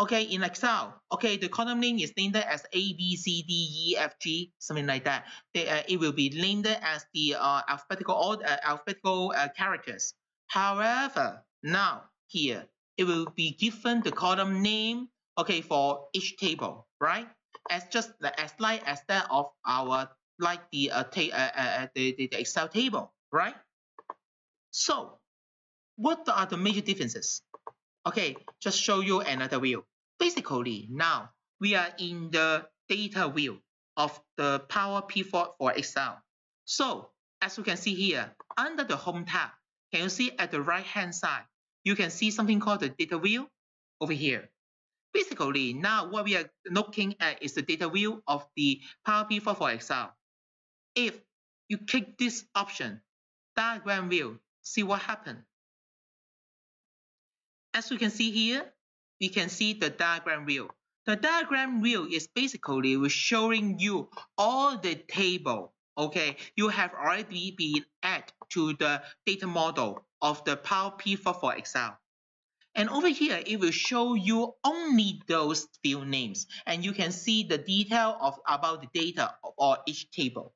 Okay, in Excel, okay, the column name is named as A, B, C, D, E, F, G, something like that. It will be named as the alphabetical characters. However, now here, it will be given the column name, okay, for each table, right? As like as that of our the Excel table, right? So, what are the major differences? Okay, just show you another view. Basically, now we are in the data view of the Power Pivot for Excel. So, as you can see here, under the Home tab, can you see at the right-hand side, you can see something called the data view over here. Basically, now what we are looking at is the data view of the Power Pivot for Excel. If you click this option, diagram view, see what happens. As you can see here, we can see the diagram view. The diagram view is basically showing you all the table, okay, you have already been added to the data model of the Power Pivot for Excel. And over here, it will show you only those field names, and you can see the detail about the data of each table.